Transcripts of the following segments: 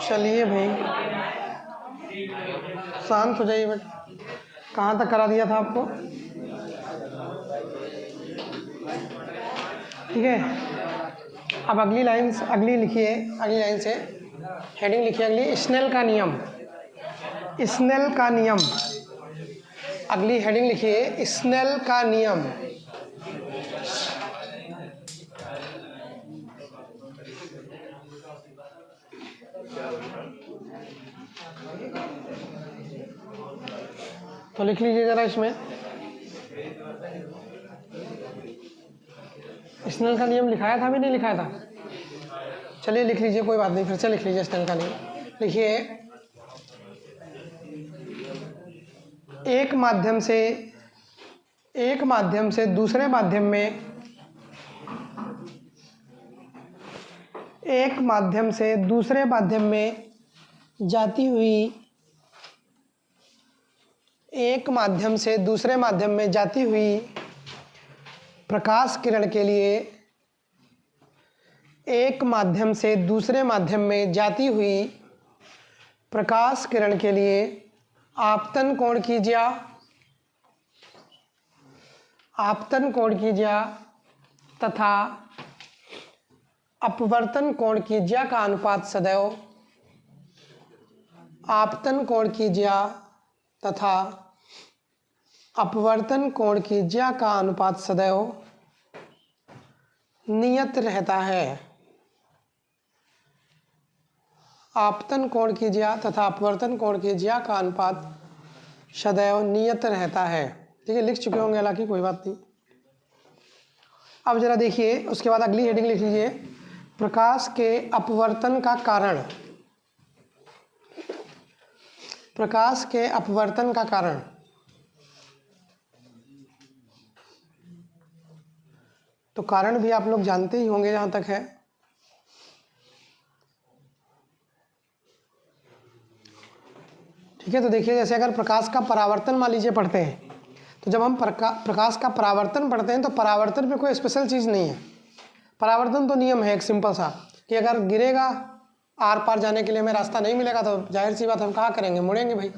चलिए भाई शांत हो जाइए बेटा। कहाँ तक करा दिया था आपको? ठीक है, अब अगली लिखिए, अगली लाइन से हेडिंग लिखिए अगली, स्नेल का नियम। स्नेल का नियम, अगली हेडिंग लिखिए स्नेल का नियम। तो लिख लीजिए जरा इसमें, स्नेल का नियम लिखाया था भी नहीं लिखाया था? चलिए लिख लीजिए, कोई बात नहीं, फिर से लिख लीजिए स्नेल का नियम। लिखिए, एक माध्यम से दूसरे माध्यम में, एक माध्यम से दूसरे माध्यम में जाती हुई, एक माध्यम से दूसरे माध्यम में जाती हुई प्रकाश किरण के लिए, एक माध्यम से दूसरे माध्यम में जाती हुई प्रकाश किरण के लिए आपतन कोण की ज्या, आपतन कोण की ज्या तथा अपवर्तन कोण की ज्या का अनुपात सदैव, आपतन कोण की ज्या तथा अपवर्तन कोण की ज्या का अनुपात सदैव नियत रहता है। आपतन कोण की ज्या तथा अपवर्तन कोण की ज्या का अनुपात सदैव नियत रहता है। ठीक है, लिख चुके होंगे हालांकि, कोई बात नहीं। अब जरा देखिए, उसके बाद अगली हेडिंग लिख लीजिए, प्रकाश के अपवर्तन का कारण। प्रकाश के अपवर्तन का कारण, तो कारण भी आप लोग जानते ही होंगे जहां तक है। ठीक है, तो देखिए, जैसे अगर प्रकाश का परावर्तन मान लीजिए पढ़ते हैं, तो जब हम प्रकाश का परावर्तन पढ़ते हैं तो परावर्तन में कोई स्पेशल चीज़ नहीं है। परावर्तन तो नियम है एक सिंपल सा, कि अगर गिरेगा, आर पार जाने के लिए हमें रास्ता नहीं मिलेगा तो जाहिर सी बात हम कहाँ करेंगे, मुड़ेंगे भाई।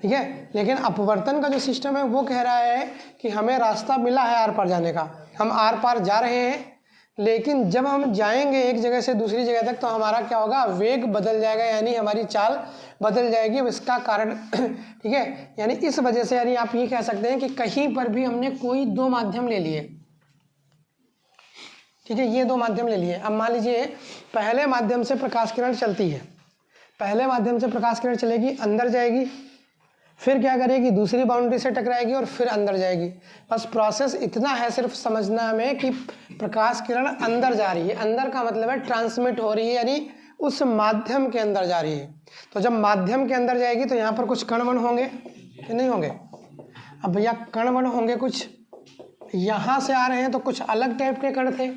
ठीक है, लेकिन अपवर्तन का जो सिस्टम है वो कह रहा है कि हमें रास्ता मिला है आर पार जाने का, हम आर पार जा रहे हैं, लेकिन जब हम जाएंगे एक जगह से दूसरी जगह तक तो हमारा क्या होगा, वेग बदल जाएगा, यानी हमारी चाल बदल जाएगी। इसका कारण ठीक है, यानी इस वजह से, यानी आप ये कह सकते हैं कि कहीं पर भी हमने कोई दो माध्यम ले लिए। ठीक है, ये दो माध्यम ले लिए। अब मान लीजिए पहले माध्यम से प्रकाश किरण चलती है, पहले माध्यम से प्रकाश किरण चलेगी, अंदर जाएगी, फिर क्या करेगी, दूसरी बाउंड्री से टकराएगी और फिर अंदर जाएगी। बस प्रोसेस इतना है सिर्फ समझना हमें कि प्रकाश किरण अंदर जा रही है। अंदर का मतलब है ट्रांसमिट हो रही है, यानी उस माध्यम के अंदर जा रही है। तो जब माध्यम के अंदर जाएगी तो यहाँ पर कुछ कण-वण होंगे कि नहीं होंगे? अब भैया कण-वण होंगे, कुछ यहाँ से आ रहे हैं तो कुछ अलग टाइप के कण थे,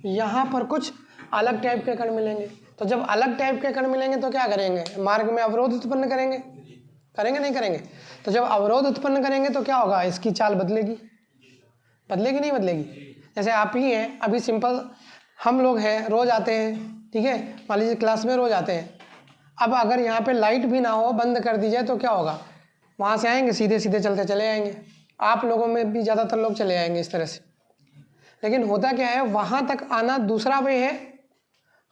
यहाँ पर कुछ अलग टाइप के कण मिलेंगे। तो जब अलग टाइप के कण मिलेंगे तो क्या करेंगे, मार्ग में अवरोध उत्पन्न करेंगे, करेंगे नहीं करेंगे? तो जब अवरोध उत्पन्न करेंगे तो क्या होगा, इसकी चाल बदलेगी, बदलेगी नहीं बदलेगी? जैसे आप ही हैं, अभी सिंपल हम लोग हैं, रोज आते हैं, ठीक है, मान लीजिए क्लास में रोज आते हैं। अब अगर यहाँ पे लाइट भी ना हो, बंद कर दी जाए तो क्या होगा, वहाँ से आएंगे सीधे सीधे चलते चले आएंगे। आप लोगों में भी ज़्यादातर लोग चले आएंगे इस तरह से। लेकिन होता क्या है, वहाँ तक आना दूसरा वे है,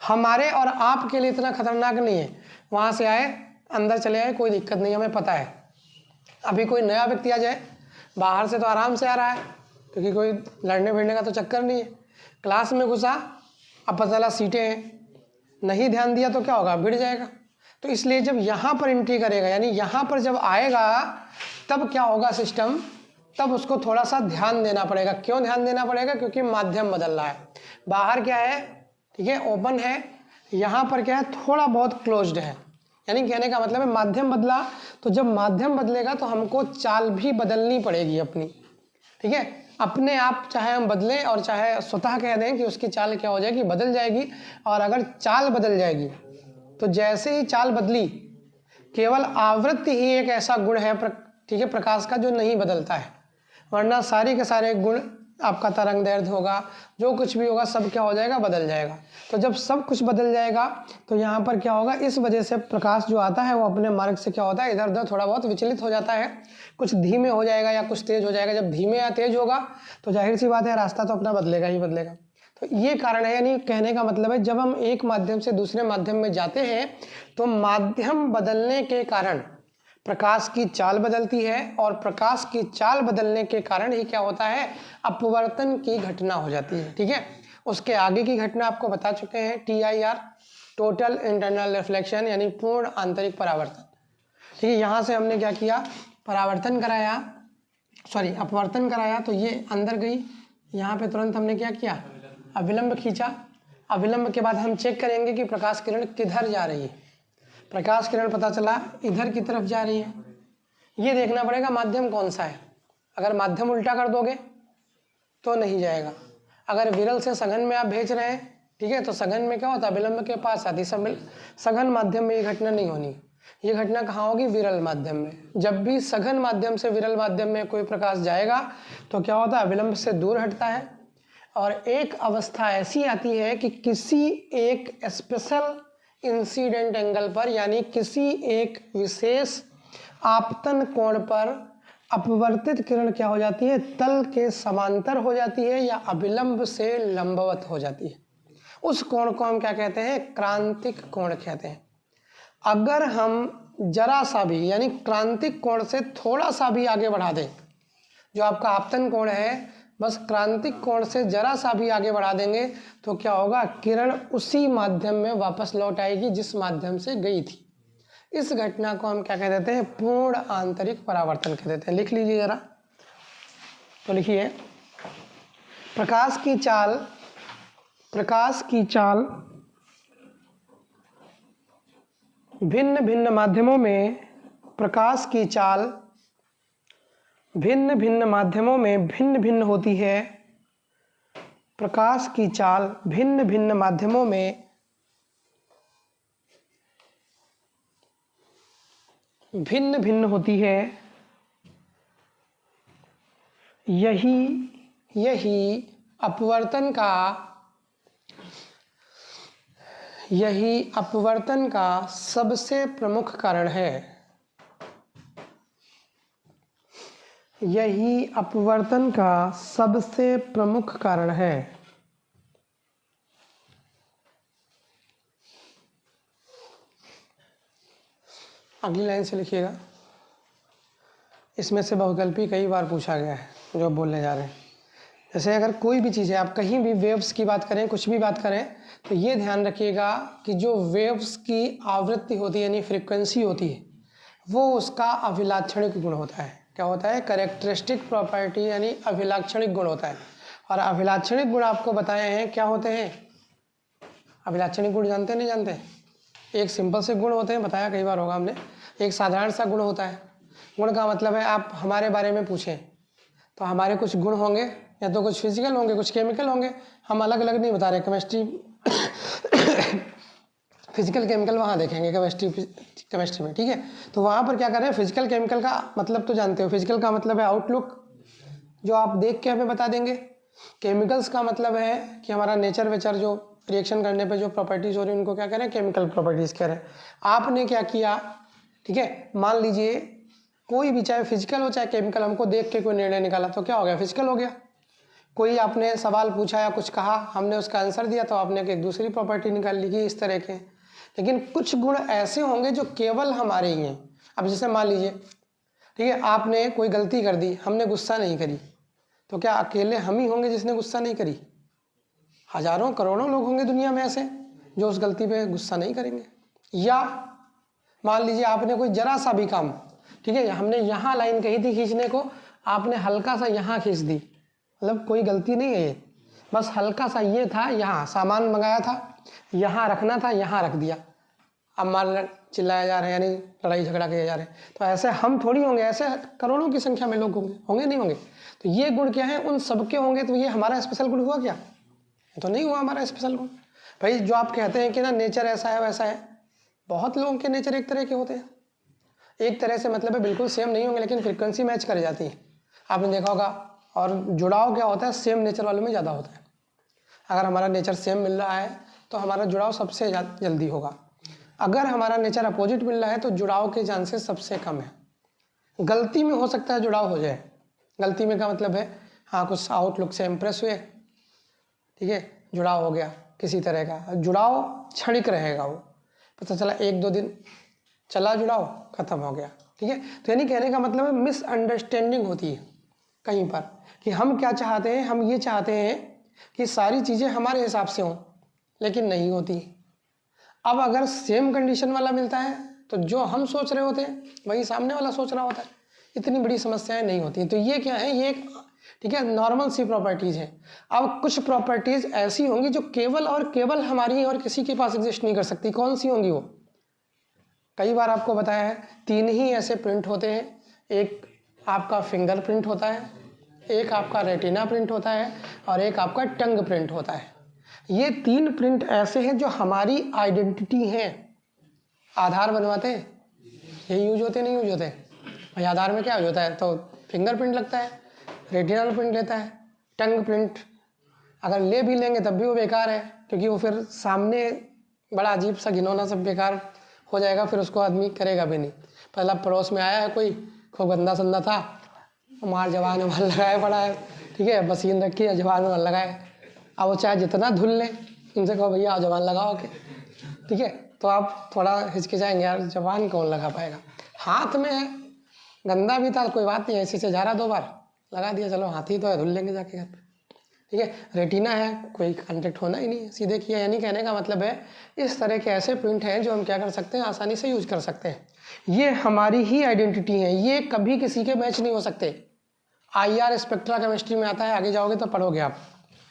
हमारे और आपके लिए इतना खतरनाक नहीं है। वहाँ से आए, अंदर चले आए, कोई दिक्कत नहीं, हमें पता है। अभी कोई नया व्यक्ति आ जाए, बाहर से तो आराम से आ रहा है, क्योंकि कोई लड़ने भिड़ने का तो चक्कर नहीं है। क्लास में घुसा, अब पता चला सीटें हैं, नहीं ध्यान दिया तो क्या होगा, भिड़ जाएगा। तो इसलिए जब यहाँ पर एंट्री करेगा, यानी यहाँ पर जब आएगा, तब क्या होगा सिस्टम, तब उसको थोड़ा सा ध्यान देना पड़ेगा। क्यों ध्यान देना पड़ेगा? क्योंकि माध्यम बदल रहा है। बाहर क्या है, ठीक है, ओपन है, यहाँ पर क्या है, थोड़ा बहुत क्लोज्ड है। यानी कहने का मतलब है माध्यम बदला, तो जब माध्यम बदलेगा तो हमको चाल भी बदलनी पड़ेगी अपनी। ठीक है, अपने आप चाहे हम बदलें और चाहे स्वतः कह दें कि उसकी चाल क्या हो जाएगी, बदल जाएगी। और अगर चाल बदल जाएगी तो जैसे ही चाल बदली, केवल आवृत्ति ही एक ऐसा गुण है ठीक है प्रकाश का जो नहीं बदलता है, वरना सारे के सारे गुण आपका तरंग दैर्ध्य होगा, जो कुछ भी होगा सब क्या हो जाएगा, बदल जाएगा। तो जब सब कुछ बदल जाएगा तो यहाँ पर क्या होगा, इस वजह से प्रकाश जो आता है वो अपने मार्ग से क्या होता है, इधर उधर थोड़ा बहुत विचलित हो जाता है, कुछ धीमे हो जाएगा या कुछ तेज हो जाएगा। जब धीमे या तेज होगा तो जाहिर सी बात है रास्ता तो अपना बदलेगा ही बदलेगा। तो ये कारण है, यानी कहने का मतलब है जब हम एक माध्यम से दूसरे माध्यम में जाते हैं तो माध्यम बदलने के कारण प्रकाश की चाल बदलती है, और प्रकाश की चाल बदलने के कारण ही क्या होता है, अपवर्तन की घटना हो जाती है। ठीक है, उसके आगे की घटना आपको बता चुके हैं, TIR, टोटल इंटरनल रिफ्लेक्शन, यानी पूर्ण आंतरिक परावर्तन। ठीक है, यहाँ से हमने क्या किया, परावर्तन कराया, सॉरी अपवर्तन कराया, तो ये अंदर गई। यहाँ पे तुरंत हमने क्या किया, अविलंब खींचा। अविलंब के बाद हम चेक करेंगे कि प्रकाश किरण किधर जा रही है। प्रकाश किरण पता चला इधर की तरफ जा रही है। ये देखना पड़ेगा माध्यम कौन सा है। अगर माध्यम उल्टा कर दोगे तो नहीं जाएगा। अगर विरल से सघन में आप भेज रहे हैं, ठीक है, तो सघन में क्या होता है, विलंब के पास आती। सघन माध्यम में ये घटना नहीं होनी। ये घटना कहाँ होगी, विरल माध्यम में। जब भी सघन माध्यम से विरल माध्यम में कोई प्रकाश जाएगा तो क्या होता है, विलंब से दूर हटता है। और एक अवस्था ऐसी आती है कि किसी एक स्पेशल इंसिडेंट एंगल पर, यानी किसी एक विशेष आपतन कोण पर अपवर्तित किरण क्या हो जाती है, तल के समांतर हो जाती है या अभिलंब से लंबवत हो जाती है। उस कोण को हम क्या कहते हैं, क्रांतिक कोण कहते हैं। अगर हम जरा सा भी, यानी क्रांतिक कोण से थोड़ा सा भी आगे बढ़ा दें, जो आपका आपतन कोण है, बस क्रांतिक कोण से जरा सा भी आगे बढ़ा देंगे तो क्या होगा, किरण उसी माध्यम में वापस लौट आएगी जिस माध्यम से गई थी। इस घटना को हम क्या कह देते हैं, पूर्ण आंतरिक परावर्तन कह देते हैं। लिख लीजिए जरा, तो लिखिए, प्रकाश की चाल भिन्न भिन्न माध्यमों में, प्रकाश की चाल भिन्न भिन्न माध्यमों में भिन्न भिन्न होती है। प्रकाश की चाल भिन्न भिन्न माध्यमों में भिन्न भिन्न होती है। यही अपवर्तन का सबसे प्रमुख कारण है। यही अपवर्तन का सबसे प्रमुख कारण है। अगली लाइन से लिखिएगा। इसमें से बहुकल्पी कई बार पूछा गया है जो बोलने जा रहे हैं। जैसे अगर कोई भी चीज़ है, आप कहीं भी वेव्स की बात करें, कुछ भी बात करें, तो ये ध्यान रखिएगा कि जो वेव्स की आवृत्ति होती है, यानी फ्रीक्वेंसी होती है, वो उसका अभिलाक्षणिक गुण होता है। क्या होता है, कैरेक्टरिस्टिक प्रॉपर्टी, यानी अभिलाक्षणिक गुण होता है। और अभिलाक्षणिक गुण आपको बताए हैं क्या होते हैं। अभिलाक्षणिक गुण जानते नहीं जानते? एक सिंपल से गुण होते हैं, बताया कई बार होगा हमने। एक साधारण सा गुण होता है। गुण का मतलब है आप हमारे बारे में पूछें तो हमारे कुछ गुण होंगे, या तो कुछ फिजिकल होंगे, कुछ केमिकल होंगे। हम अलग अलग नहीं बता रहे। केमिस्ट्री फिजिकल केमिकल वहाँ देखेंगे केमिस्ट्री में, ठीक है। तो वहाँ पर क्या कर रहे हैं, फिजिकल केमिकल का मतलब तो जानते हो। फिजिकल का मतलब है आउटलुक, जो आप देख के हमें बता देंगे। केमिकल्स का मतलब है कि हमारा नेचर वेचर, जो रिएक्शन करने पे जो प्रॉपर्टीज हो रही है उनको क्या कह रहे हैं, केमिकल प्रॉपर्टीज कह रहे हैं। आपने क्या किया, ठीक है, मान लीजिए कोई भी, चाहे फिजिकल हो चाहे केमिकल, हमको देख के कोई निर्णय निकाला तो क्या हो गया, फिजिकल हो गया। कोई आपने सवाल पूछा या कुछ कहा, हमने उसका आंसर दिया तो आपने एक दूसरी प्रॉपर्टी निकाल ली कि इस तरह के। लेकिन कुछ गुण ऐसे होंगे जो केवल हमारे ही हैं। अब जैसे मान लीजिए, ठीक है, आपने कोई गलती कर दी, हमने गुस्सा नहीं करी, तो क्या अकेले हम ही होंगे जिसने गुस्सा नहीं करी? हजारों करोड़ों लोग होंगे दुनिया में ऐसे जो उस गलती पे गुस्सा नहीं करेंगे। या मान लीजिए आपने कोई जरा सा भी काम, ठीक है, हमने यहाँ लाइन कही थी खींचने को, आपने हल्का सा यहाँ खींच दी, मतलब कोई गलती नहीं है ये, बस हल्का सा ये था, यहाँ सामान मंगाया था, यहाँ रखना था, यहाँ रख दिया। अब मार चिल्लाया जा रहा है, यानी लड़ाई झगड़ा किया जा रहा है। तो ऐसे हम थोड़ी होंगे, ऐसे करोड़ों की संख्या में लोग होंगे नहीं होंगे। तो ये गुण क्या है, उन सबके होंगे। तो ये हमारा स्पेशल गुण हुआ क्या? तो नहीं हुआ हमारा स्पेशल गुण। भाई जो आप कहते हैं कि ना नेचर ऐसा है वैसा है, बहुत लोगों के नेचर एक तरह के होते हैं। एक तरह से मतलब है बिल्कुल सेम नहीं होंगे, लेकिन फ्रीक्वेंसी मैच कर जाती है, आपने देखा होगा। और जुड़ाव क्या होता है, सेम नेचर वालों में ज़्यादा होता है। अगर हमारा नेचर सेम मिल रहा है तो हमारा जुड़ाव सबसे जल्दी होगा। अगर हमारा नेचर अपोजिट मिल रहा है तो जुड़ाव के चांसेस सबसे कम है। गलती में हो सकता है जुड़ाव हो जाए। गलती में का मतलब है हाँ, कुछ आउटलुक से इम्प्रेस हुए, ठीक है, जुड़ाव हो गया किसी तरह का। जुड़ाव क्षणिक रहेगा, वो पता चला 1-2 दिन चला जुड़ाव, खत्म हो गया, ठीक है। तो यानी कहने का मतलब है मिसअंडरस्टैंडिंग होती है कहीं पर कि हम क्या चाहते हैं, हम ये चाहते हैं कि सारी चीज़ें हमारे हिसाब से हों, लेकिन नहीं होती। अब अगर सेम कंडीशन वाला मिलता है तो जो हम सोच रहे होते हैं वही सामने वाला सोच रहा होता है, इतनी बड़ी समस्याएं नहीं होती। तो ये क्या है, ये ठीक है नॉर्मल सी प्रॉपर्टीज़ हैं। अब कुछ प्रॉपर्टीज़ ऐसी होंगी जो केवल और केवल हमारी और किसी के पास एग्जिस्ट नहीं कर सकती। कौन सी होंगी वो? कई बार आपको बताया है 3 ही ऐसे प्रिंट होते हैं। एक आपका फिंगर प्रिंट होता है, एक आपका रेटिना प्रिंट होता है, और एक आपका टंग प्रिंट होता है। ये 3 प्रिंट ऐसे हैं जो हमारी आइडेंटिटी हैं। आधार बनवाते हैं, ये यूज होते नहीं यूज होते भाई? आधार में क्या यूज होता है? तो फिंगर प्रिंट लगता है, रेटिनल प्रिंट लेता है, टंग प्रिंट अगर ले भी लेंगे तब भी वो बेकार है, क्योंकि वो फिर सामने बड़ा अजीब सा घिनौना सब बेकार हो जाएगा, फिर उसको आदमी करेगा भी नहीं। पहला पड़ोस में आया है कोई, खूब गंदा संदा था, मार जवान उबाल लगाए पड़ा है, ठीक है, मशीन रखी है, जवान उबाल लगाए। अब वो चाहे जितना धुल ले, इनसे कहो भैया आप जवान लगाओ के, ठीक है, तो आप थोड़ा हिचकिचाएंगे, यार जवान कौन लगा पाएगा, हाथ में है, गंदा भी था कोई बात नहीं, ऐसे से जा रहा 2 बार लगा दिया, चलो हाथ ही तो है, धुल लेंगे जाके घर पे, ठीक है। रेटिना है, कोई कांटेक्ट होना ही नहीं है, सीधे किया। यानी कहने का मतलब है इस तरह के ऐसे प्रिंट हैं जो हम क्या कर सकते हैं, आसानी से यूज कर सकते हैं। ये हमारी ही आइडेंटिटी है, ये कभी किसी के मैच नहीं हो सकते। IR स्पेक्ट्रा केमिस्ट्री में आता है, आगे जाओगे तो पढ़ोगे आप,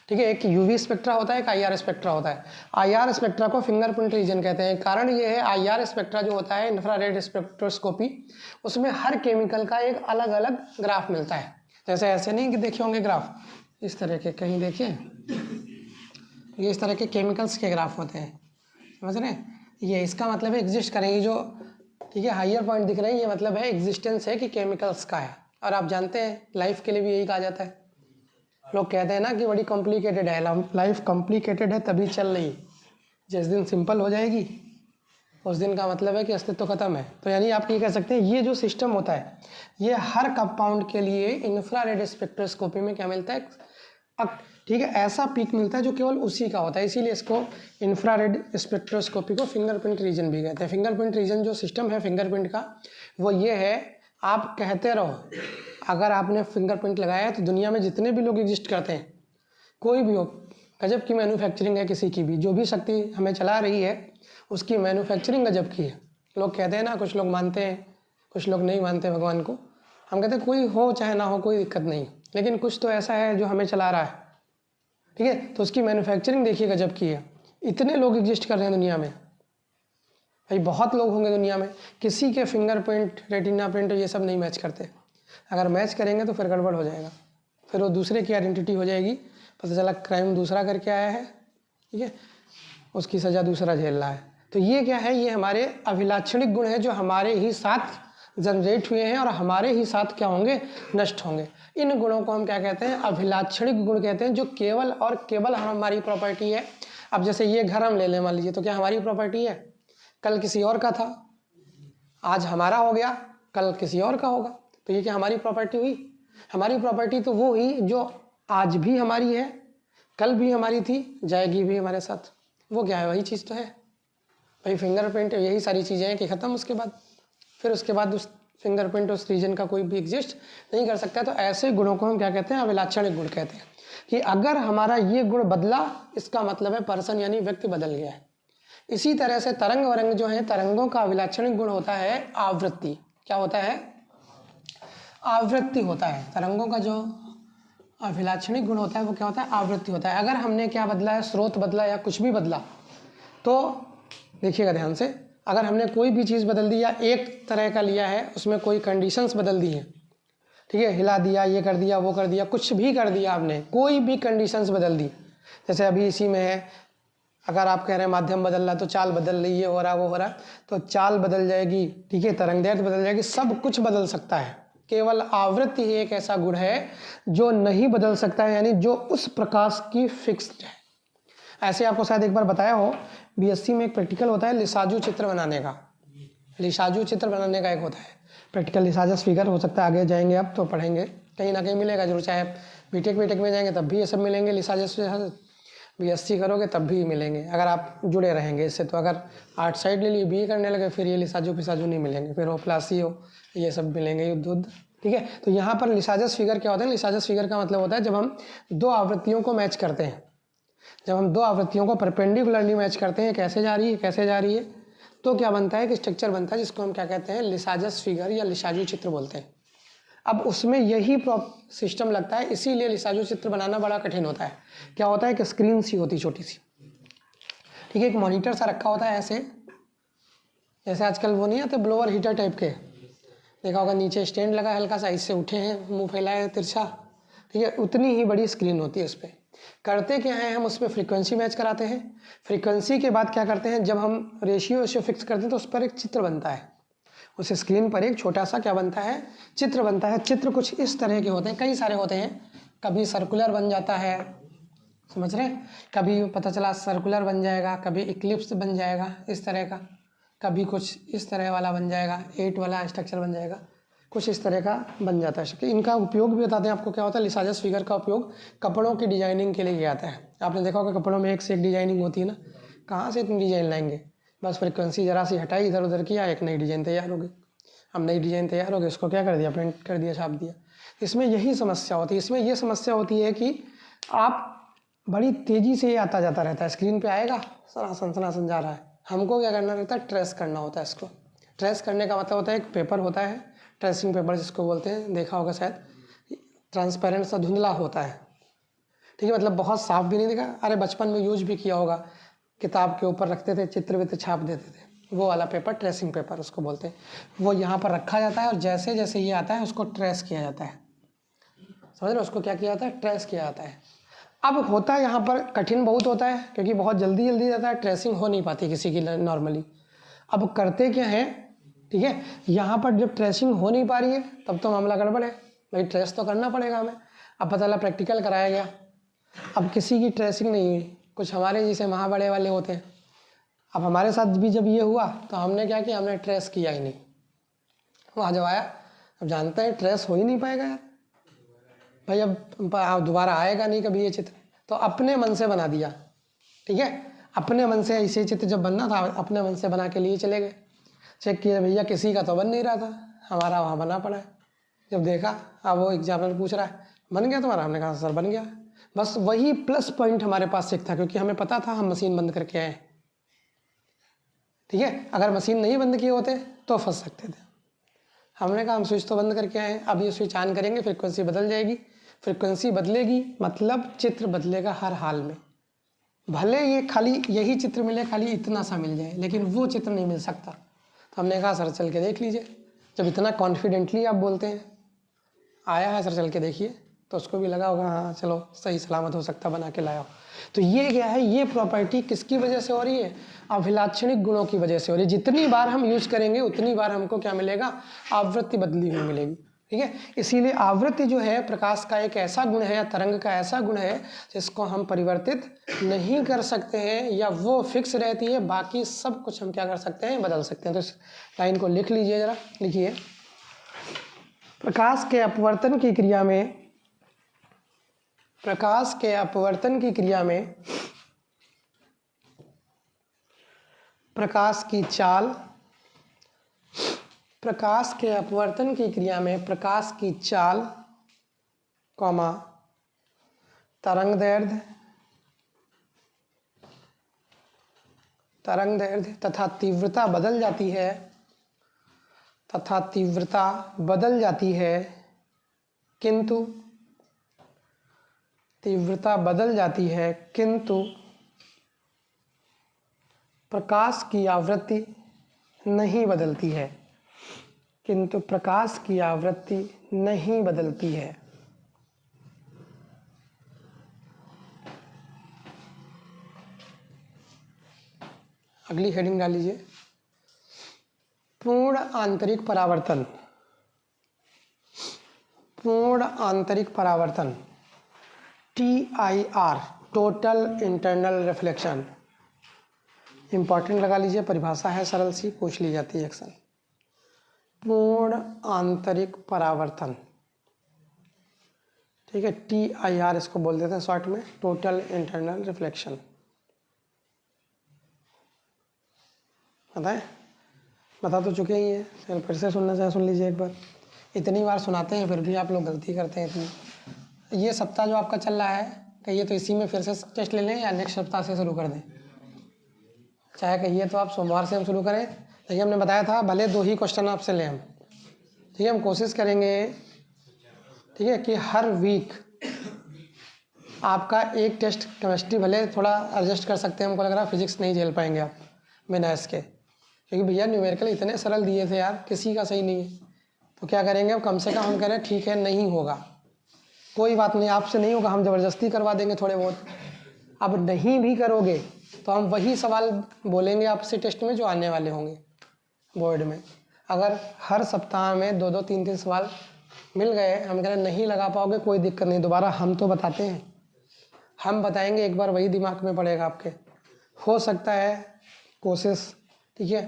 ठीक है। एक UV स्पेक्ट्रा होता है, एक IR स्पेक्ट्रा होता है। IR स्पेक्ट्रा को फिंगरप्रिंट रीजन कहते हैं। कारण ये है, IR स्पेक्ट्रा जो होता है, इंफ्रारेड स्पेक्ट्रोस्कोपी, उसमें हर केमिकल का एक अलग अलग ग्राफ मिलता है। जैसे ऐसे नहीं कि देखे होंगे ग्राफ, इस तरह के कहीं देखिए, ये इस तरह के केमिकल्स के ग्राफ होते हैं, समझ रहे हैं? ये इसका मतलब है एग्जिस्ट करेंगे जो, ठीक है, हायर पॉइंट दिख रहे हैं, ये मतलब है एग्जिस्टेंस है कि केमिकल्स का है। और आप जानते हैं लाइफ के लिए भी यही कहा जाता है। लोग कहते हैं ना कि बड़ी कॉम्प्लिकेटेड है लाइफ, कॉम्प्लिकेटेड है तभी चल रही, जिस दिन सिंपल हो जाएगी उस दिन का मतलब है कि अस्तित्व खत्म है। तो यानी आप ये कह सकते हैं ये जो सिस्टम होता है, ये हर कंपाउंड के लिए इंफ्रारेड स्पेक्ट्रोस्कोपी में क्या मिलता है, ठीक है, ऐसा पीक मिलता है जो केवल उसी का होता है। इसीलिए इसको इंफ्रारेड स्पेक्ट्रोस्कोपी को फिंगरप्रिंट रीजन भी कहते हैं। फिंगरप्रिंट रीजन जो सिस्टम है फिंगरप्रिंट का, वो ये है, आप कहते रहो, अगर आपने फिंगरप्रिंट लगाया है तो दुनिया में जितने भी लोग एग्जिस्ट करते हैं, कोई भी हो, गजब की मैन्युफैक्चरिंग है किसी की भी, जो भी शक्ति हमें चला रही है उसकी मैन्युफैक्चरिंग गजब की है। लोग कहते हैं ना, कुछ लोग मानते हैं, कुछ लोग नहीं मानते भगवान को। हम कहते हैं कोई हो चाहे ना हो कोई दिक्कत नहीं, लेकिन कुछ तो ऐसा है जो हमें चला रहा है, ठीक है, तो उसकी मैन्युफैक्चरिंग देखिए गजब की है। इतने लोग एग्जिस्ट कर रहे हैं दुनिया में, भाई बहुत लोग होंगे दुनिया में, किसी के फिंगरप्रिंट, रेटिना प्रिंट ये सब नहीं मैच करते। अगर मैच करेंगे तो फिर गड़बड़ हो जाएगा, फिर वो दूसरे की आइडेंटिटी हो जाएगी, पता चला क्राइम दूसरा करके आया है, ठीक है, उसकी सज़ा दूसरा झेल रहा है। तो ये क्या है, ये हमारे अभिलाक्षणिक गुण हैं जो हमारे ही साथ जनरेट हुए हैं और हमारे ही साथ क्या होंगे, नष्ट होंगे। इन गुणों को हम क्या कहते हैं, अभिलाक्षणिक गुण कहते हैं, जो केवल और केवल हमारी प्रॉपर्टी है। अब जैसे ये घर हम ले लें मान लीजिए, तो क्या हमारी प्रॉपर्टी है? कल किसी और का था, आज हमारा हो गया, कल किसी और का होगा, तो ये क्या हमारी प्रॉपर्टी हुई? हमारी प्रॉपर्टी तो वो हुई जो आज भी हमारी है, कल भी हमारी थी, जाएगी भी हमारे साथ। वो क्या है? वही चीज़ तो है भाई, फिंगरप्रिंट, यही सारी चीज़ें हैं कि ख़त्म। उसके बाद फिर उसके बाद उस फिंगरप्रिंट उस रीजन का कोई भी एग्जिस्ट नहीं कर सकता। तो ऐसे गुणों को हम क्या कहते हैं, अभिलाक्षणिक गुण कहते हैं। कि अगर हमारा ये गुण बदला, इसका मतलब है पर्सन यानी व्यक्ति बदल गया है। इसी तरह से तरंग वरंग जो है, तरंगों का अभिलाक्षणिक गुण होता है आवृत्ति। क्या होता है? आवृत्ति होता है। तरंगों का जो अभिलाक्षणिक गुण होता है वो क्या होता है? आवृत्ति होता है। अगर हमने क्या बदला है, स्रोत बदला या कुछ भी बदला, तो देखिएगा ध्यान से, अगर हमने कोई भी चीज़ बदल दी या एक तरह का लिया है, उसमें कोई कंडीशंस बदल दी हैं, ठीक है, हिला दिया, ये कर दिया, वो कर दिया, कुछ भी कर दिया आपने, कोई भी कंडीशंस बदल दी, जैसे अभी इसी में है, अगर आप कह रहे हैं माध्यम बदल रहा है तो चाल बदल रही है, हो रहा वो हो रहा, तो चाल बदल जाएगी, ठीक है, तरंगदैर्घ्य बदल जाएगी, सब कुछ बदल सकता है। केवल आवृत्ति ही एक ऐसा गुण है जो नहीं बदल सकता है, यानी जो उस प्रकाश की फिक्स्ड है। ऐसे आपको शायद एक बार बताया हो, बीएससी में एक प्रैक्टिकल होता है लिसाजू चित्र बनाने का, लिसाजू चित्र बनाने का एक होता है प्रैक्टिकल, लिसाजस फिगर, हो सकता है आगे जाएंगे आप तो पढ़ेंगे, कहीं ना कहीं मिलेगा जरूर, चाहे बीटेक में जाएंगे तब भी ये सब मिलेंगे, लिसाजस बीएससी करोगे तब भी मिलेंगे, अगर आप जुड़े रहेंगे इससे। तो अगर आर्ट साइड ले लिए, बीए करने लगे, फिर ये लिसाजू पिसाजू नहीं मिलेंगे, फिर प्लासी हो, ये सब मिलेंगे, युद्ध, ठीक है। तो यहाँ पर लिसाजस फिगर क्या होता है? लिसाजस फिगर का मतलब होता है जब हम दो आवृत्तियों को मैच करते हैं, जब हम दो आवृत्तियों को परपेंडिकुलरली मैच करते हैं, कैसे जा रही है, कैसे जा रही है, तो क्या बनता है कि स्ट्रक्चर बनता है जिसको हम क्या कहते हैं, लिसाजस फिगर या लिसाजू चित्र बोलते हैं। अब उसमें यही सिस्टम लगता है, इसीलिए लिसाजू चित्र बनाना बड़ा कठिन होता है। क्या होता है कि स्क्रीन सी होती छोटी सी, ठीक है, एक मॉनिटर सा रखा होता है ऐसे, जैसे आजकल वो नहीं आते ब्लोअर हीटर टाइप के, देखा होगा, नीचे स्टैंड लगा है हल्का सा, इससे उठे हैं, मुंह फैलाए तिरछा, ठीक है, उतनी ही बड़ी स्क्रीन होती है उस पर। करते क्या है, हम उस पर फ्रीक्वेंसी मैच कराते हैं, फ्रीक्वेंसी के बाद क्या करते हैं, जब हम रेशियो फिक्स करते हैं तो उस पर एक चित्र बनता है, उस स्क्रीन पर एक छोटा सा क्या बनता है, चित्र बनता है। चित्र कुछ इस तरह के होते हैं, कई सारे होते हैं, कभी सर्कुलर बन जाता है, समझ रहे हैं, कभी पता चला सर्कुलर बन जाएगा, कभी इक्लिप्स बन जाएगा इस तरह का, कभी कुछ इस तरह वाला बन जाएगा, 8 वाला स्ट्रक्चर बन जाएगा, कुछ इस तरह का बन जाता है। इनका उपयोग भी बताते हैं आपको क्या होता है। लिसाजस फिगर का उपयोग कपड़ों की डिजाइनिंग के लिए किया जाता है। आपने देखा होगा कपड़ों में एक से एक डिजाइनिंग होती है ना, कहाँ से इतनी डिजाइन लाएंगे, बस फ्रिक्वेंसी जरा सी हटाई, इधर उधर किया, एक नई डिजाइन तैयार हो गई। अब नई डिजाइन तैयार हो गई, उसको क्या कर दिया, प्रिंट कर दिया, छाप दिया। इसमें यही समस्या होती है, इसमें यह समस्या होती है कि आप बड़ी तेज़ी से आता जाता रहता है, स्क्रीन पे आएगा सनासन जा रहा है, हमको क्या करना रहता है, ट्रेस करना होता है इसको। ट्रेस करने का मतलब होता है एक पेपर होता है, ट्रेसिंग पेपर जिसको बोलते हैं, देखा होगा शायद, ट्रांसपेरेंट सा धुंधला होता है, ठीक है, मतलब बहुत साफ भी नहीं दिखा, अरे बचपन में यूज भी किया होगा, किताब के ऊपर रखते थे, चित्र वित्र छाप देते थे, वो वाला पेपर ट्रेसिंग पेपर उसको बोलते हैं। वो यहाँ पर रखा जाता है और जैसे जैसे ये आता है उसको ट्रेस किया जाता है, समझ रहे, उसको क्या किया जाता है, ट्रेस किया जाता है। अब होता है यहाँ पर कठिन बहुत होता है, क्योंकि बहुत जल्दी जल्दी जाता है, ट्रेसिंग हो नहीं पाती किसी की नॉर्मली। अब करते क्या है, ठीक है, यहाँ पर जब ट्रेसिंग हो नहीं पा रही है तब तो मामला गड़बड़ है, भाई ट्रेस तो करना पड़ेगा हमें। अब पता चला प्रैक्टिकल कराया गया, अब किसी की ट्रेसिंग नहीं हुई, कुछ हमारे जैसे महाबड़े वाले होते हैं। अब हमारे साथ भी जब ये हुआ तो हमने क्या किया, हमने ट्रेस किया ही नहीं। वहाँ जब आया, अब जानते हैं ट्रेस हो ही नहीं पाएगा यार भाई, अब दोबारा आएगा नहीं कभी ये चित्र, तो अपने मन से बना दिया, ठीक है, अपने मन से ऐसे चित्र जब बनना था अपने मन से बना के लिए चले गए, चेक किया भैया किसी का तो बन नहीं रहा था, हमारा वहाँ बना पड़ा है। जब देखा, अब वो एग्जामिनर पूछ रहा है बन गया तुम्हारा, हमने कहा सर बन गया। बस वही प्लस पॉइंट हमारे पास एक था, क्योंकि हमें पता था हम मशीन बंद करके आए, ठीक है, अगर मशीन नहीं बंद किए होते तो फंस सकते थे। हमने कहा हम स्विच तो बंद करके आए, अब ये स्विच ऑन करेंगे, फ्रिक्वेंसी बदल जाएगी, फ्रिक्वेंसी बदलेगी मतलब चित्र बदलेगा हर हाल में, भले ये खाली यही चित्र मिले, खाली इतना सा मिल जाए, लेकिन वो चित्र नहीं मिल सकता। तो हमने कहा सर चल के देख लीजिए, जब इतना कॉन्फिडेंटली आप बोलते हैं, आया है सर चल के देखिए, तो उसको भी लगा होगा हाँ चलो सही सलामत हो सकता बना के लाया हो। तो ये क्या है, ये प्रॉपर्टी किसकी वजह से हो रही है, अभिलाक्षणिक गुणों की वजह से हो रही है। जितनी बार हम यूज करेंगे उतनी बार हमको क्या मिलेगा, आवृत्ति बदली हुई मिलेगी, ठीक है। इसीलिए आवृत्ति जो है प्रकाश का एक ऐसा गुण है या तरंग का ऐसा गुण है जिसको हम परिवर्तित नहीं कर सकते हैं, या वो फिक्स रहती है, बाकी सब कुछ हम क्या कर सकते हैं, बदल सकते हैं। तो इस लाइन को लिख लीजिए जरा, लिखिए, प्रकाश के अपवर्तन की क्रिया में, प्रकाश के अपवर्तन की क्रिया में प्रकाश की चाल, प्रकाश के अपवर्तन की क्रिया में प्रकाश की चाल, कॉमा तरंगदैर्घ्य, तरंगदैर्घ्य तथा तीव्रता बदल जाती है, तथा तीव्रता बदल जाती है, किंतु तीव्रता बदल जाती है, किंतु प्रकाश की आवृत्ति, नहीं बदलती है, किंतु प्रकाश की आवृत्ति नहीं बदलती है। अगली हेडिंग डाल लीजिए, पूर्ण आंतरिक परावर्तन। पूर्ण आंतरिक परावर्तन, TIR, total internal reflection. Important लगा लीजिए, परिभाषा है सरल सी, पूछ ली जाती है अक्सर। पूर्ण आंतरिक परावर्तन, ठीक है, TIR इसको बोल देते हैं शॉर्ट में, टोटल इंटरनल रिफ्लेक्शन। बताएं, बता तो चुके ही हैं, फिर से सुनना चाहे सुन लीजिए एक बार। इतनी बार सुनाते हैं फिर भी आप लोग गलती करते हैं इतनी। ये सप्ताह जो आपका चल रहा है, कहिए तो इसी में फिर से टेस्ट ले लें या नेक्स्ट सप्ताह से शुरू कर दें? चाहे कहिए तो आप सोमवार से हम शुरू करें। देखिए हमने बताया था भले 2 ही क्वेश्चन आपसे लें हम, ठीक है। हम कोशिश करेंगे, ठीक है, कि हर वीक आपका एक टेस्ट केमिस्ट्री, भले थोड़ा एडजस्ट कर सकते हैं, हमको लग रहा है फिजिक्स नहीं झेल पाएंगे आप बिना इसके, क्योंकि भैया न्यूमेरिकल इतने सरल दिए थे यार, किसी का सही नहीं है। तो क्या करेंगे अब, कम से कम हम कह रहे हैं ठीक है नहीं होगा, कोई बात नहीं, आपसे नहीं होगा, हम ज़बरदस्ती करवा देंगे थोड़े बहुत। अब नहीं भी करोगे तो हम वही सवाल बोलेंगे आपसे टेस्ट में जो आने वाले होंगे बोर्ड में। अगर हर सप्ताह में 2-2, 3-3 सवाल मिल गए, हम कह रहे नहीं लगा पाओगे, कोई दिक्कत नहीं, दोबारा हम तो बताते हैं, हम बताएंगे, एक बार वही दिमाग में पड़ेगा आपके। हो सकता है कोशिश, ठीक है,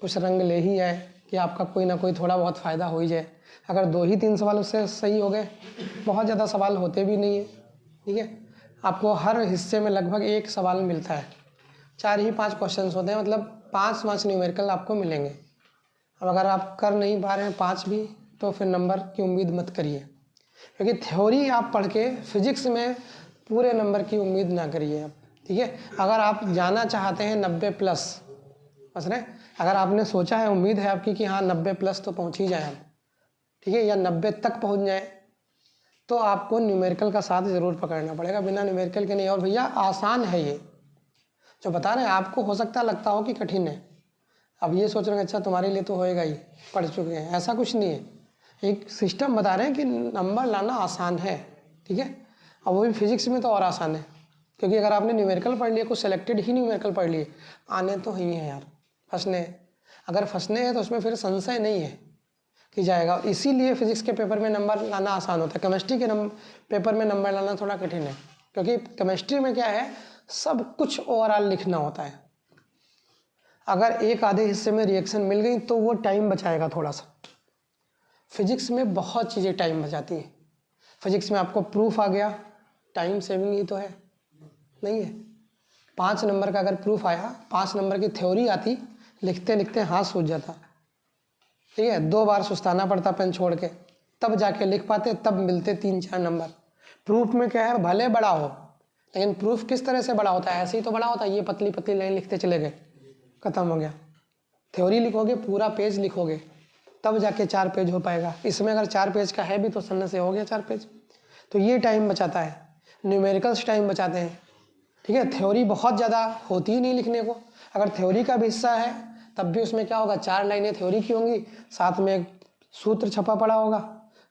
कुछ रंग ले ही आए कि आपका कोई ना कोई थोड़ा बहुत फ़ायदा हो ही जाए। अगर 2 ही 3 सवाल उससे सही हो गए, बहुत ज़्यादा सवाल होते भी नहीं है, ठीक है। आपको हर हिस्से में लगभग 1 सवाल मिलता है, 4 ही 5 क्वेश्चन होते हैं, मतलब 5 न्यूमेरिकल आपको मिलेंगे। अब अगर आप कर नहीं पा रहे हैं 5 भी, तो फिर नंबर की उम्मीद मत करिए, क्योंकि थ्योरी आप पढ़ के फिजिक्स में पूरे नंबर की उम्मीद ना करिए आप, ठीक है। अगर आप जाना चाहते हैं 90+, बस रहे, अगर आपने सोचा है, उम्मीद है आपकी कि हाँ 90+ तो पहुंच ही जाए हम, ठीक है, या 90 तक पहुंच जाए, तो आपको न्यूमेरिकल का साथ ज़रूर पकड़ना पड़ेगा, बिना न्यूमेरिकल के नहीं। और भैया आसान है ये जो बता रहे हैं, आपको हो सकता लगता हो कि कठिन है। अब ये सोच रहे हैं अच्छा तुम्हारे लिए तो होएगा ही, पढ़ चुके हैं, ऐसा कुछ नहीं है। एक सिस्टम बता रहे हैं कि नंबर लाना आसान है, ठीक है। अब वो भी फिजिक्स में तो और आसान है, क्योंकि अगर आपने न्यूमेरिकल पढ़ लिए, कुछ सेलेक्टेड ही न्यूमेरिकल पढ़ लिए, आने तो ही है यार, फंसने। अगर फंसने हैं तो उसमें फिर संशय नहीं है कि जाएगा। इसीलिए फिजिक्स के पेपर में नंबर लाना आसान होता है, केमिस्ट्री के पेपर में नंबर लाना थोड़ा कठिन है, क्योंकि केमिस्ट्री में क्या है, सब कुछ ओवरऑल लिखना होता है। अगर एक आधे हिस्से में रिएक्शन मिल गई तो वो टाइम बचाएगा थोड़ा सा। फिजिक्स में बहुत चीज़ें टाइम बचाती हैं। फिजिक्स में आपको प्रूफ आ गया, टाइम सेविंग ही तो है, नहीं है। 5 नंबर का अगर प्रूफ आया, 5 नंबर की थ्योरी आती, लिखते लिखते हाथ सूझ जाता, ठीक है, 2 बार सुस्ताना पड़ता पेन छोड़ के, तब जाके लिख पाते, तब मिलते 3-4 नंबर। प्रूफ में क्या है, भले बड़ा हो, लेकिन प्रूफ किस तरह से बड़ा होता है, ऐसे ही तो बड़ा होता है, ये पतली पतली लाइन लिखते चले गए, खत्म हो गया। थ्योरी लिखोगे, पूरा पेज लिखोगे, तब जाके 4 पेज हो पाएगा। इसमें अगर 4 पेज का है भी तो सन्ने से हो गया 4 पेज। तो ये टाइम बचाता है, न्यूमेरिकल्स टाइम बचाते हैं, ठीक है। थ्योरी बहुत ज़्यादा होती ही नहीं लिखने को, अगर थ्योरी का भी हिस्सा है तब भी उसमें क्या होगा, 4 लाइनें थ्योरी की होंगी, साथ में एक सूत्र छपा पड़ा होगा,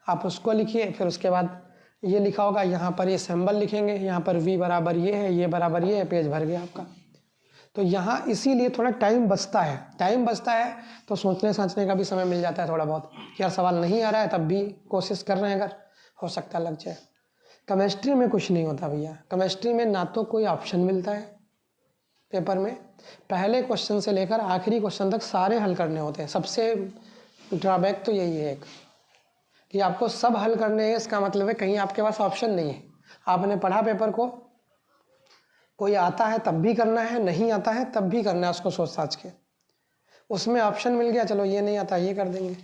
आप उसको लिखिए, फिर उसके बाद ये लिखा होगा, यहाँ पर ये सिंबल लिखेंगे, यहाँ पर v बराबर ये है, ये बराबर ये है, पेज भर गया आपका। तो यहाँ इसीलिए थोड़ा टाइम बचता है। टाइम बचता है तो सोचने समझने का भी समय मिल जाता है थोड़ा बहुत, कि यार सवाल नहीं आ रहा है तब भी कोशिश कर रहे हैं, अगर हो सकता लग जाए। केमिस्ट्री में कुछ नहीं होता भैया, केमिस्ट्री में ना तो कोई ऑप्शन मिलता है पेपर में, पहले क्वेश्चन से लेकर आखिरी क्वेश्चन तक सारे हल करने होते हैं। सबसे ड्रॉबैक तो यही है एक, कि आपको सब हल करने हैं, इसका मतलब है कहीं आपके पास ऑप्शन नहीं है। आपने पढ़ा पेपर को, कोई आता है तब भी करना है, नहीं आता है तब भी करना है उसको सोच साच के। उसमें ऑप्शन मिल गया, चलो ये नहीं आता ये कर देंगे,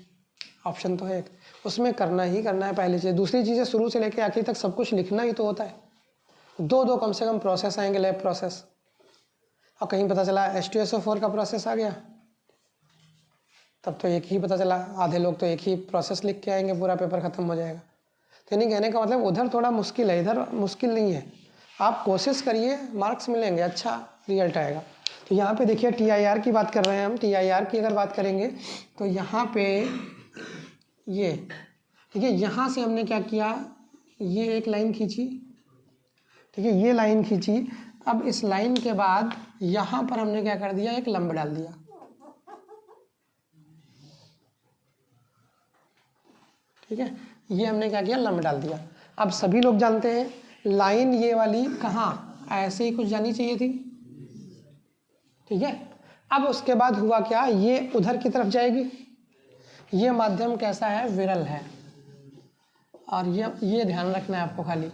ऑप्शन तो है एक, उसमें करना ही करना है पहली चीज़। दूसरी चीज़ें शुरू से लेकर आखिर तक सब कुछ लिखना ही तो होता है। 2 कम से कम प्रोसेस आएंगे, लैब प्रोसेस, और कहीं पता चला H2SO4 का प्रोसेस आ गया, तब तो एक ही पता चला, आधे लोग तो एक ही प्रोसेस लिख के आएंगे, पूरा पेपर ख़त्म हो जाएगा। तो नहीं, कहने का मतलब उधर थोड़ा मुश्किल है, इधर मुश्किल नहीं है। आप कोशिश करिए, मार्क्स मिलेंगे, अच्छा रिजल्ट आएगा। तो यहाँ पे देखिए टी आई आर की बात कर रहे हैं हम। टी आई आर की अगर बात करेंगे तो यहाँ पे ये ठीक है, यहाँ से हमने क्या किया, ये एक लाइन खींची, ठीक है, ये लाइन खींची। अब इस लाइन के बाद यहाँ पर हमने क्या कर दिया, एक लंब डाल दिया, ठीक है, ये हमने क्या किया, लंब डाल दिया। अब सभी लोग जानते हैं लाइन ये वाली कहाँ, ऐसे ही कुछ जानी चाहिए थी, ठीक है। अब उसके बाद हुआ क्या, ये उधर की तरफ जाएगी। ये माध्यम कैसा है, विरल है। और ये ध्यान रखना है आपको, खाली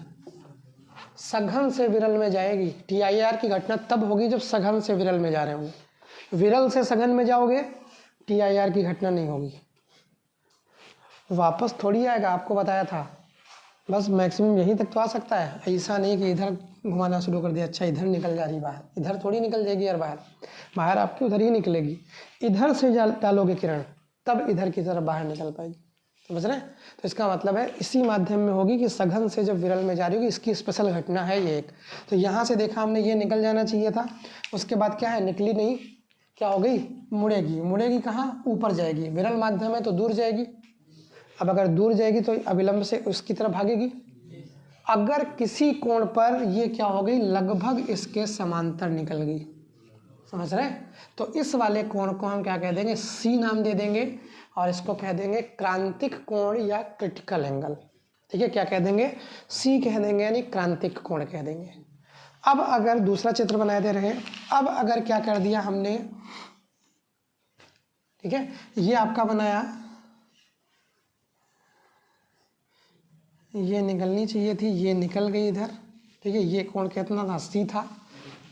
सघन से विरल में जाएगी। टीआईआर की घटना तब होगी जब सघन से विरल में जा रहे होंगे। विरल से सघन में जाओगे टीआईआर की घटना नहीं होगी, वापस थोड़ी आएगा, आपको बताया था। बस मैक्सिमम यहीं तक तो आ सकता है, ऐसा नहीं कि इधर घुमाना शुरू कर दिया, अच्छा इधर निकल जा रही बाहर, इधर थोड़ी निकल जाएगी यार, बाहर आपकी उधर ही निकलेगी। इधर से डालोगे किरण तब इधर की तरफ बाहर निकल पाएगी, समझ रहे हैं। तो इसका मतलब है इसी माध्यम में होगी कि सघन से जब विरल में जा रही होगी, इसकी स्पेशल घटना है ये एक। तो यहाँ से देखा हमने, ये निकल जाना चाहिए था। उसके बाद क्या है, निकली नहीं, क्या हो गई, मुड़ेगी। मुड़ेगी कहाँ, ऊपर जाएगी, विरल माध्यम है तो दूर जाएगी। अब अगर दूर जाएगी तो अविलंब से उसकी तरफ भागेगी। अगर किसी कोण पर ये क्या हो गई, लगभग इसके समांतर निकल गई, समझ रहे हैं। तो इस वाले कोण को हम क्या कह देंगे, सी नाम दे देंगे, और इसको कह देंगे क्रांतिक कोण या क्रिटिकल एंगल, ठीक है। क्या कह देंगे, सी कह देंगे, यानी क्रांतिक कोण कह देंगे। अब अगर दूसरा चित्र बना दे रहे हैं, अब अगर क्या कर दिया हमने, ठीक है, ये आपका बनाया, ये निकलनी चाहिए थी, ये निकल गई इधर, ठीक है। ये कोण कितना था, सी था,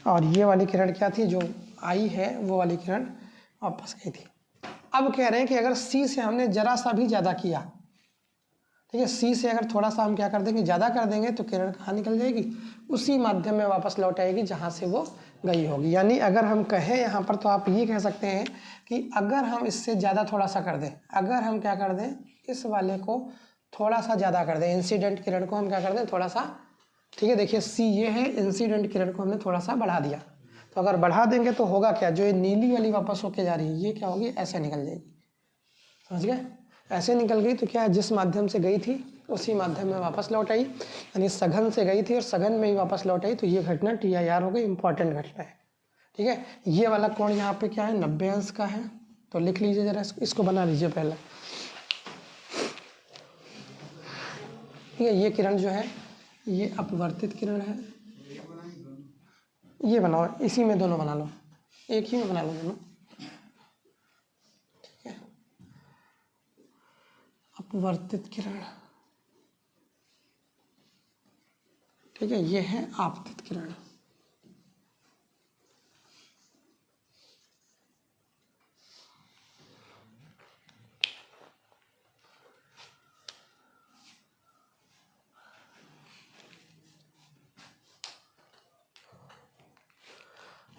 और ये वाली किरण क्या थी, जो आई है वो वाली किरण वापस गई थी। अब कह रहे हैं कि अगर सी से हमने जरा सा भी ज़्यादा किया, ठीक है, सी से अगर थोड़ा सा हम क्या कर देंगे, ज़्यादा कर देंगे, तो किरण कहाँ निकल जाएगी, उसी माध्यम में वापस लौट आएगी जहाँ से वो गई होगी। यानी अगर हम कहें यहाँ पर, तो आप ये कह सकते हैं कि अगर हम इससे ज़्यादा थोड़ा सा कर दें, अगर हम क्या कर दें, इस वाले को थोड़ा सा ज़्यादा कर दें, इंसिडेंट किरण को हम क्या कर दें, थोड़ा सा, ठीक है। देखिए सी ये है, इंसिडेंट किरण को हमने थोड़ा सा बढ़ा दिया। तो अगर बढ़ा देंगे तो होगा क्या, जो ये नीली वाली वापस होके जा रही है, ये क्या होगी, ऐसे निकल जाएगी, समझ गए। ऐसे निकल गई तो क्या है, जिस माध्यम से गई थी उसी माध्यम में वापस लौट आई, यानी सघन से गई थी और सघन में ही वापस लौट आई। तो ये घटना टीआईआर हो गई, इंपॉर्टेंट घटना है, ठीक है। ये वाला कोण यहाँ पे क्या है, 90 अंश का है। तो लिख लीजिए जरा, इसको बना लीजिए पहले, ठीक है। ये किरण जो है ये अपवर्तित किरण है, ये बनाओ, इसी में दोनों बना लो, एक ही में बना लो दोनों, ठीक है। अपवर्तित किरण, ठीक है, ये है आपतित किरण।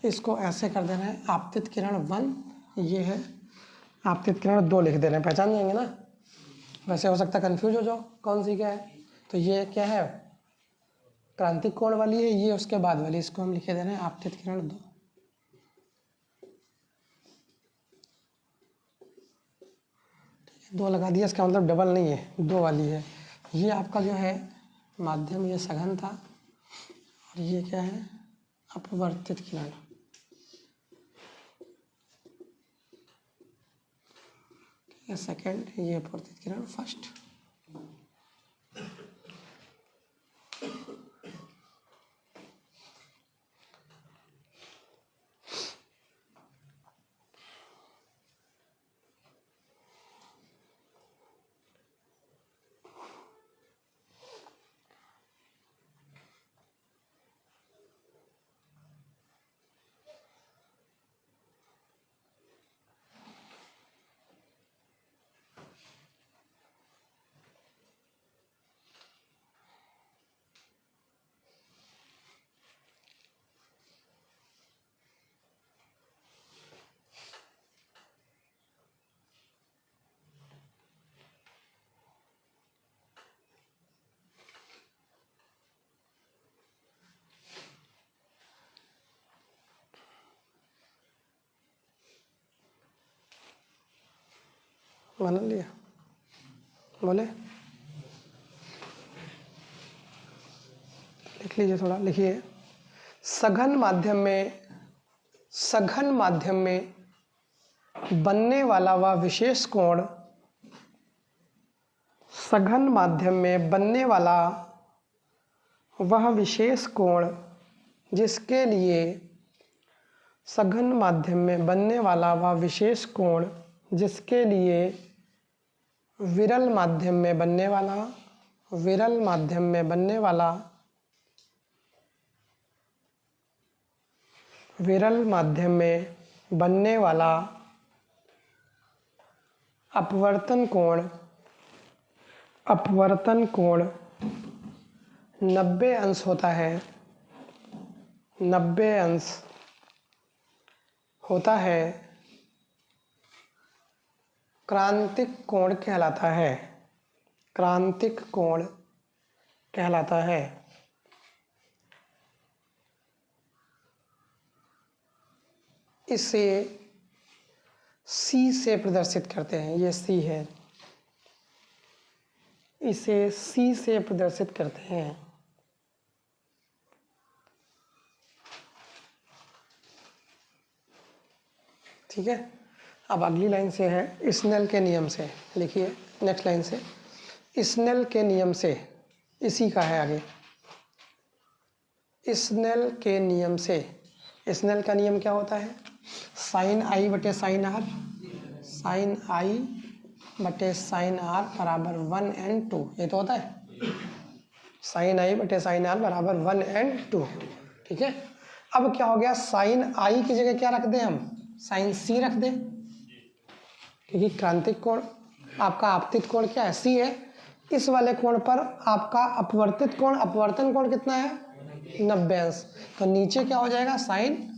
इसको ऐसे कर देना है, आपतित किरण 1, ये है आपतित किरण 2 लिख दे रहे हैं, पहचान जाएंगे ना। वैसे हो सकता है कंफ्यूज हो जाओ कौन सी क्या है। तो ये क्या है, क्रांतिक कोण वाली है, ये उसके बाद वाली, इसको हम लिखे दे रहे हैं आपतित किरण 2। दो लगा दिया, इसका मतलब डबल नहीं है, 2 वाली है। ये आपका जो है माध्यम, ये सघन था, और ये क्या है, अपवर्तित किरण। ये सेकंड, ये अपवर्तित किरण फर्स्ट। बना लिया, बोले लिख लीजिए, थोड़ा लिखिए। सघन माध्यम में बनने वाला वह विशेष कोण, सघन माध्यम में बनने वाला वह विशेष कोण जिसके लिए, सघन माध्यम में बनने वाला वह विशेष कोण जिसके लिए विरल माध्यम में बनने वाला, विरल माध्यम में बनने वाला, विरल माध्यम में बनने वाला अपवर्तन कोण, अपवर्तन कोण 90 अंश होता है, 90 अंश होता है, क्रांतिक कोण कहलाता है, क्रांतिक कोण कहलाता है। इसे C से प्रदर्शित करते हैं, ये C है, इसे C से प्रदर्शित करते हैं। ठीक है, अब अगली लाइन से है स्नेल के नियम से, लिखिए नेक्स्ट लाइन से, स्नेल के नियम से, इसी का है आगे, स्नेल के नियम से। स्नेल का नियम क्या होता है? साइन आई बटे साइन आर, साइन आई बटे साइन आर बराबर 1/2, ये तो होता है, साइन आई बटे साइन आर बराबर 1/2। ठीक है, अब क्या हो गया, साइन आई की जगह क्या रख दें हम, साइन सी रख दें, क्योंकि क्रांतिक कोण, आपका आपतित कोण क्या है, सी है। इस वाले कोण पर आपका अपवर्तित कोण, अपवर्तन कोण कितना है, 90 अंश, तो नीचे क्या हो जाएगा, साइन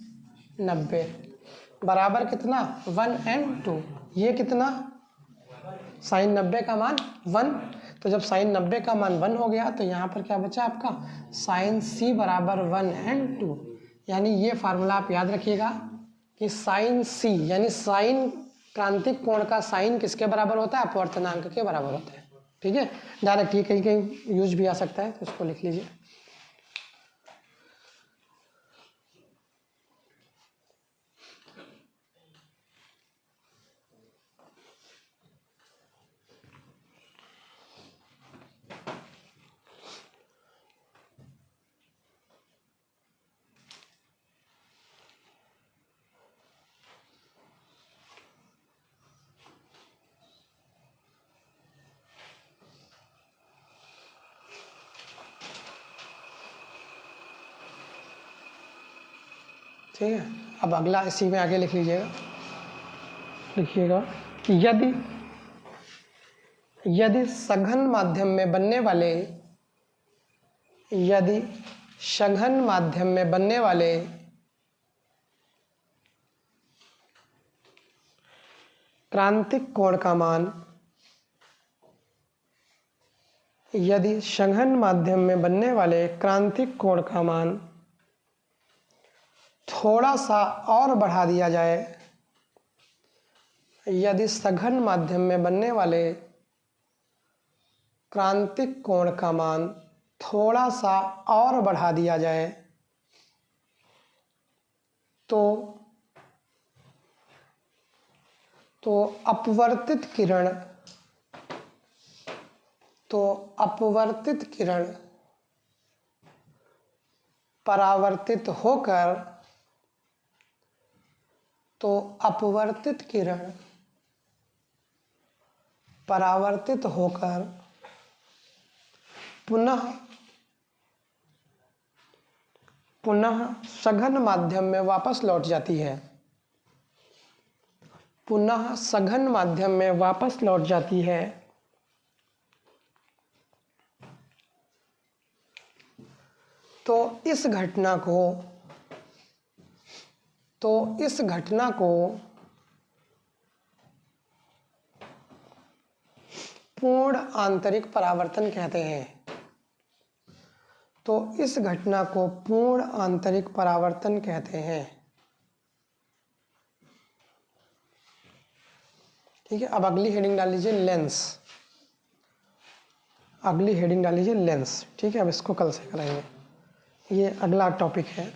90 बराबर कितना, 1/2। ये कितना, साइन 90 का मान 1, तो जब साइन 90 का मान 1 हो गया तो यहाँ पर क्या बचा आपका, साइन सी बराबर 1/2। यानी ये फार्मूला आप याद रखिएगा कि साइन सी यानी साइन, क्रांतिक कोण का साइन किसके बराबर होता है, अपवर्तनांक के बराबर होता है। ठीक है, डायरेक्ट ये कहीं कहीं यूज भी आ सकता है, तो इसको लिख लीजिए। ठीक है, अब अगला इसी में आगे लिख लीजिएगा, लिखिएगा, यदि सघन माध्यम में बनने वाले, यदि सघन माध्यम में बनने वाले क्रांतिक कोण का मान, यदि सघन माध्यम में बनने वाले क्रांतिक कोण का मान थोड़ा सा और बढ़ा दिया जाए, यदि सघन माध्यम में बनने वाले क्रांतिक कोण का मान थोड़ा सा और बढ़ा दिया जाए तो अपवर्तित किरण, तो अपवर्तित किरण परावर्तित होकर, तो अपवर्तित किरण परावर्तित होकर पुनः सघन माध्यम में वापस लौट जाती है, पुनः सघन माध्यम में वापस लौट जाती है, तो इस घटना को पूर्ण आंतरिक परावर्तन कहते हैं, तो इस घटना को पूर्ण आंतरिक परावर्तन कहते हैं। ठीक है, अब अगली हेडिंग डाल लीजिए लेंस, अगली हेडिंग डाल लीजिए लेंस। ठीक है, अब इसको कल से कराएंगे, ये अगला टॉपिक है।